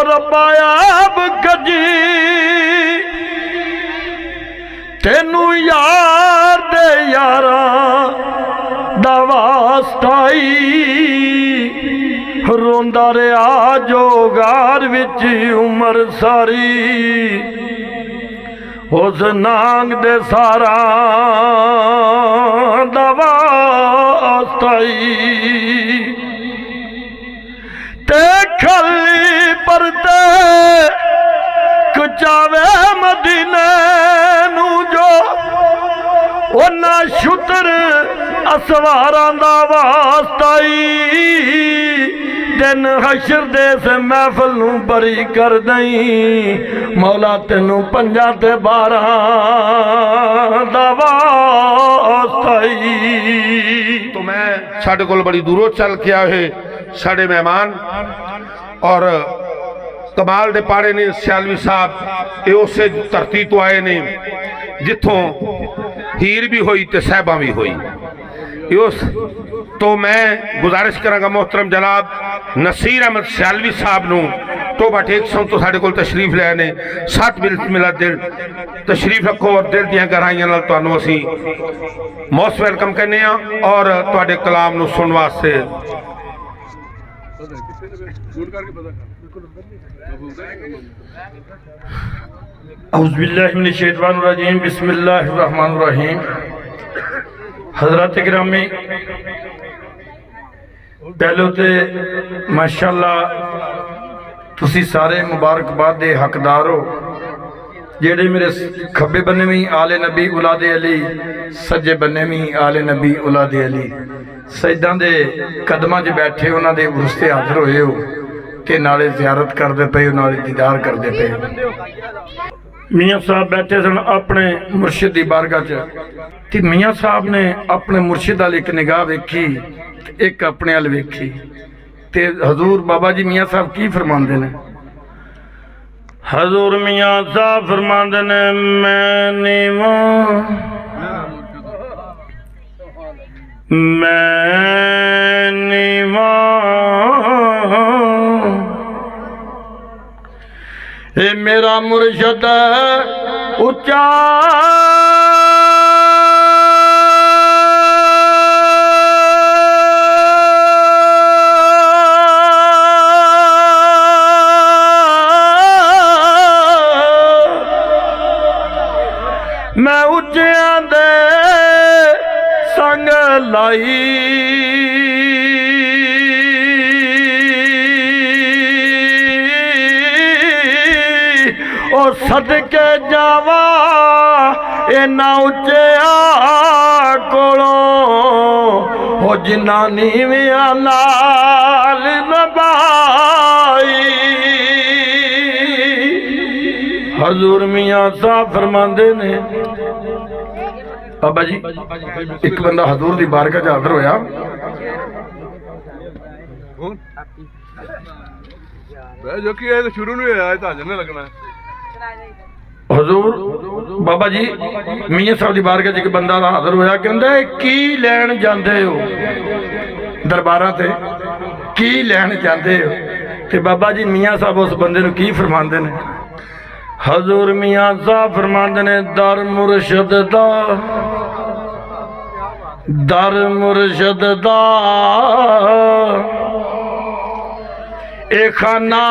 रब्बा अब कजी तेनू यार दे यारा दा वास्ताई रोंदा रहा जोगार विच उमर सारी उस नांग दे सारा दा वास्ताई ते खली परते कुचावे मदीने नू जो उन्ना शुतर असवारां दा वास्ताई दिन हशर दे से महफल नू बरी कर दई मौला तेनू पंजा ते 12 दा वास्ताई। तो मैं साढ़े कोल बड़ी दूरों चल के आए साढ़े मेहमान और कमाल दे पाड़े ने सियालवी साहब ये उस धरती तो आए ने जिथों हीर भी हुई तो साहबा भी हुई। उस तो मैं गुजारिश करांगा मोहतरम जनाब नसीर अहमद सियालवी साहब नूं तोबा टेक सौ तो साढ़े कोल तशरीफ ले ने 7 मिनट मिला दिल तशरीफ रखो और दिल दियां गहराइयां नाल तुहानूं असीं मोस्ट वेलकम करने और तुहाडे कलाम नूं सुनन वास्ते औज़ुबिल्लाहि मिनश्शैतानिर्रजीम बिस्मिल्लाहिर्रहमानिर्रहीम। हज़रात गिरामी पहले तो माशाअल्लाह तुसी सारे मुबारकबाद दे हकदार हो जेड़े मेरे खब्बे बन्ने में आले नबी औलादे अली सज्जे बन्ने में आले नबी औलादे अली सजदां दे कदमां 'च बैठे उन्हां दे उरस ते हाज़र होए हो ते नाले ज़ियारत करदे पे हो नाले दीदार करदे पे। मियाँ साहब बैठे सन अपने मुर्शिद की बारगाह च ते मियाँ साहब ने अपने मुर्शिद वाल एक निगाह वेखी एक अपने वाल वेखी ते हजूर बाबा जी मियाँ साहब की फरमांदे ने। हजूर मियाँ साहब फरमांदे ने मैं नीवा ए मेरा मुर्शद उच्चा मैं उच्चियां दे संग लाई ओ सदके जावा इन्ना उच्चिया कोलों ओ जिन्ना नीवियां नाल नभाई। हजूर मियाँ साहब फरमांदे ने बाबा जी एक बंदा हजूर दी बारगाह च हाज़र होया जो कि शुरू नहीं होया ताजन लगना हजूर बाबा जी मियाँ साहब की बारगाह च एक बंदा हाज़र होया कहंदा की लैन जांदे हो दरबारां ते की लैन जांदे हो ते बाबा जी मियाँ साहब उस बंदे नूं की फरमांदे ने। हजूर मियाँ साहब फरमांदे ने दर मुर्शद दा ए खाना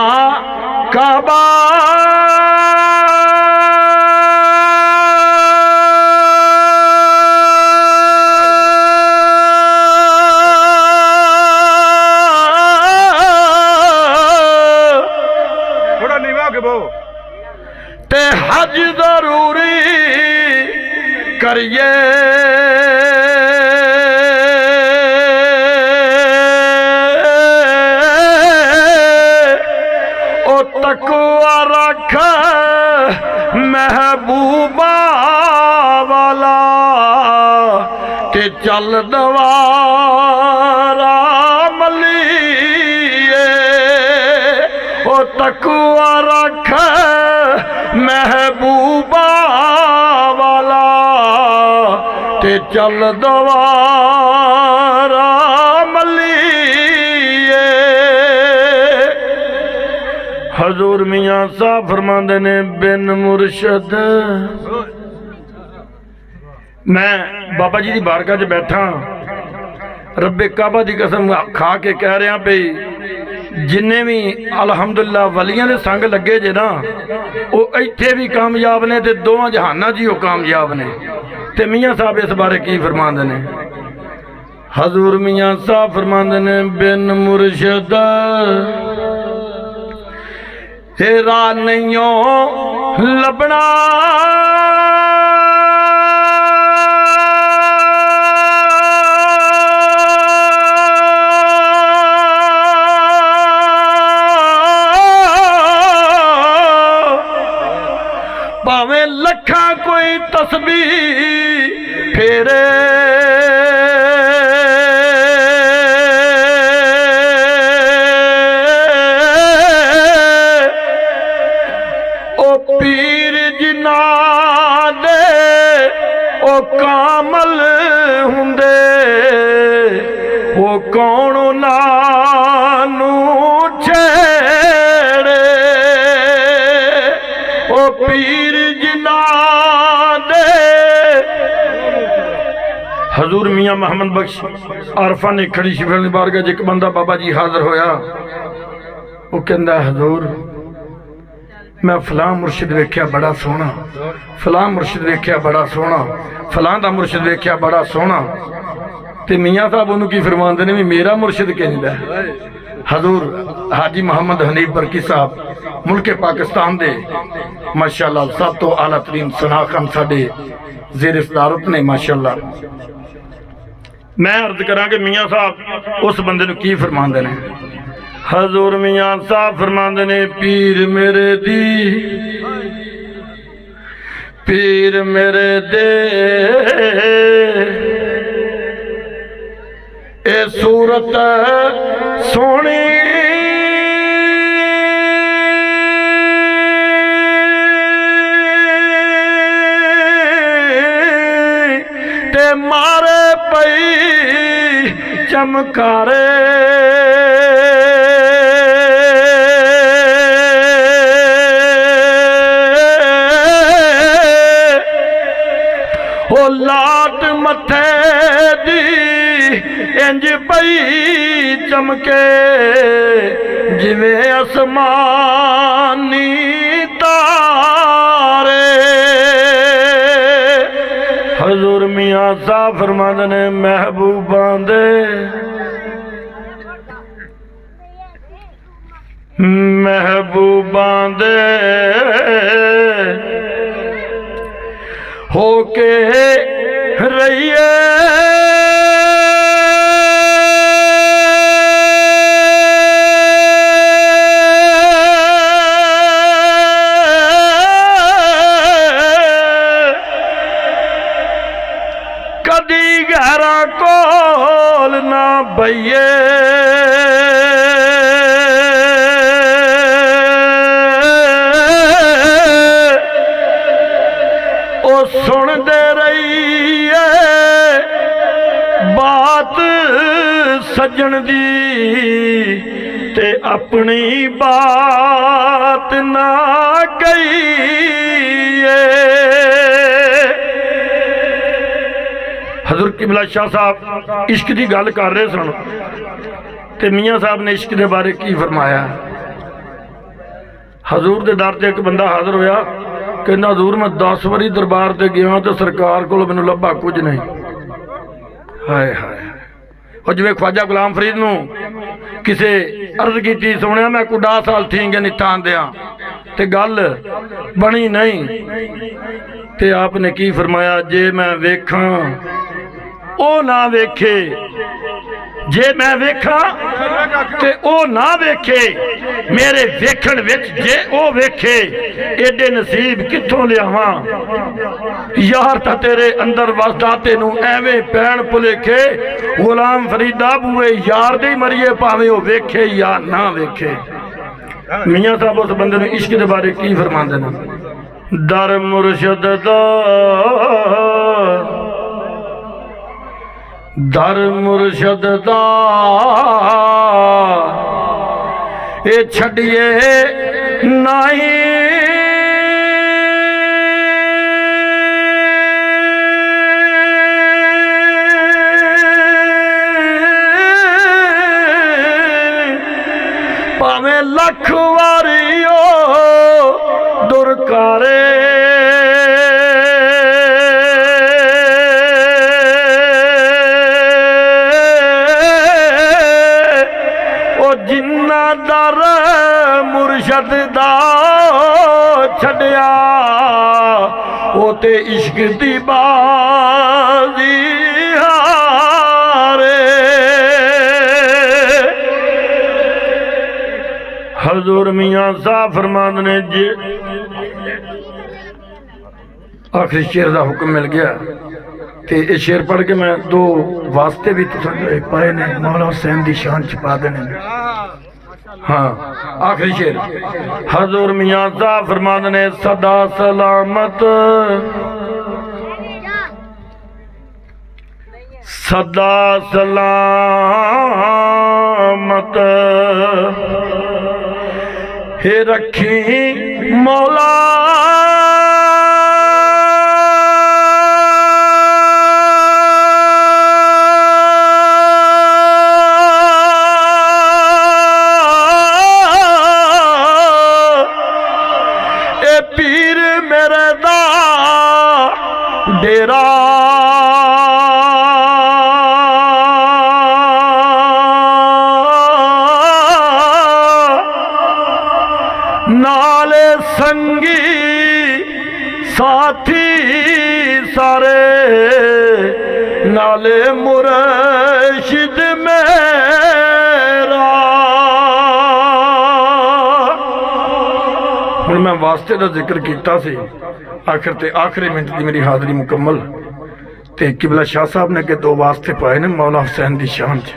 काबा थोड़ा नीवा के बो ते हज जरूरी करिए ओ तकवा रख महबूबा वाला ते चल दवारा मलिए ओ तकवा रख महबूबा वाला ते चल दवारा मलिए। हजूर मियाँ साहब फरमाते ने बिन मुर्शद मैं बाबा जी की बारगाह च बैठा रब्बे काबा की कसम खा के कह रहा भई जिन्ने भी अलहमदुलिल्लाह वलियां दे संग लगे जे ना वो इत्थे भी कामयाब ने ते दोवां जहानां च ही कामयाब ने। ते मियाँ साहब इस बारे की फरमाते ने हजूर मियाँ साहब फरमाते ने बिन मुर्शद हेरा नहीं लबना भावें लखा कोई तस्बीह फेरे ओ पीर जिन्ना दे ओ कामल हुंदे ओ कौन नानू छेड़े ओ पीर जिन्ना दे। हजूर मियाँ मोहम्मद बख्श आरफा ने खड़ी शिफल बारगाह एक बंदा बाबा जी हाजिर होया वो कहंदा हजूर मैं फलां मुर्शिद वेख्या बड़ा सोहना फलां मुर्शिद वेख्या बड़ा सोहना फलां दा मुर्शिद वेख्या बड़ा सोहना। ते मियाँ साहब उन्होंने की फरमाते ने भी मेरा मुर्शिद कहंदा हजूर हाजी मोहम्मद हनीफ बरकी साहब मुल्के पाकिस्तान दे माशाअल्लाह सब तो आला तरीन सनाखन साडे ज़ेर सदारत ने माशाअल्लाह। मैं अर्ज करा कि मियाँ साहब उस बंदे नूं की फरमाते ने हजूर मियाँ साहब फरमाते ने पीर मेरे दे ए सूरत सोनी ते मारे पई चमकारे ओ लाट मथे दी इंज पई चमके जिवें आसमानी तारे। हजूर मियाँ साहब फरमाते ने महबूबां दे होके रहिए कदी गहरा कोल ना बइए ओ सुन दे रही है बात सजन दी ते अपनी बात ना कहिए। हजरत किबला शाह साहब इश्क की गल कर रहे सन ते मियाँ साहब ने इश्क के बारे की फरमाया। हजूर के दर से एक बंदा हाजिर होया कहना हजूर मैं 10 बारी दरबार से गया तो सरकार को मैनू लभा कुछ नहीं। हाय हाय और जिवें ख्वाजा गुलाम फरीद नूं किसे अर्ज की सुनिया मैं कोई 10 साल थी नहीं थान दिया ते गल बनी नहीं ते आपने की फरमाया जे मैं वेखां ओ ना वेखे जे मैं वेखा ते ओ ना वेखे मेरे वेखण विच जे ओ वेखे एडे नसीब कित्थों लियावां यार तां तेरे अंदर वसदा तेनू एवें पैण भुलेखे गुलाम फरीदा बूए यार दे मरिए भावें ओ वेखे या ना वेखे। मियाँ साहब उस बंदे ने इश्क के बारे की फरमांदे ने दर मुर्शद दा दर मुर्शद दा ये छड़िए नहीं भावें लख वारी ओ दुरकारे ओ जिन्ना दर मुर्शद दा छड़िया ओ ते इश्क दी बाजी हारे। हजूर मियां साहब फरमाते ने जे आखिरी शेर का हुक्म मिल गया तो ये शेर पढ़ के मैं दो वास्ते भी पाए ने मौला हुसैन की शान च पा देने। हाँ आखिरी शेर हजूर मियां साहब फरमाते ने सदा सलामत सदा सलामत हे रखी मौला ए पीर मेरे दा डेरा नाले संगी साथी सारे नाले मुर्शिद मेरा। हुण मैं वास्ते का जिक्र किया सी आखिर ते आखिरी मिनट की मेरी हाजरी मुकम्मल ते किबला शाह साहब ने के दो वास्ते पाए ने मौला हुसैन की शान च।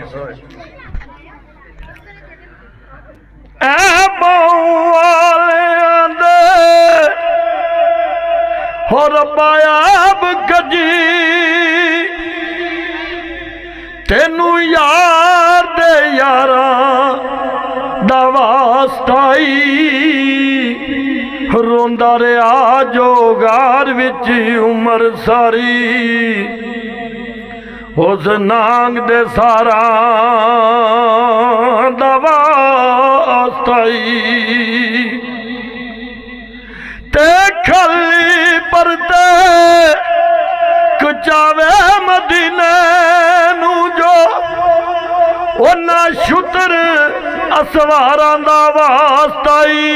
और बायाब गजी तेनू यार दे यारा दा वास्ताई रोंदा रहा जोगार विच उमर सारी उस नांग दे सारा दा वास्ताई ते खली परते कुचावे मदीने नू जो ओना शुतर असवारां दा वास्ताई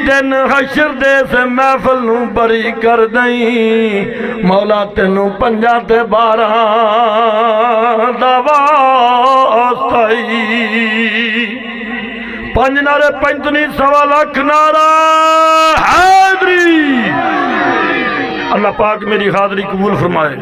दिन हशर दे से महफल नू बरी कर दई मौला तेनू 5 ते 12 दा वास्ताई। 5 नारे 5 सवा लाख नारा हाजरी। अल्लाह पाक मेरी हाजरी कबूल फरमाए।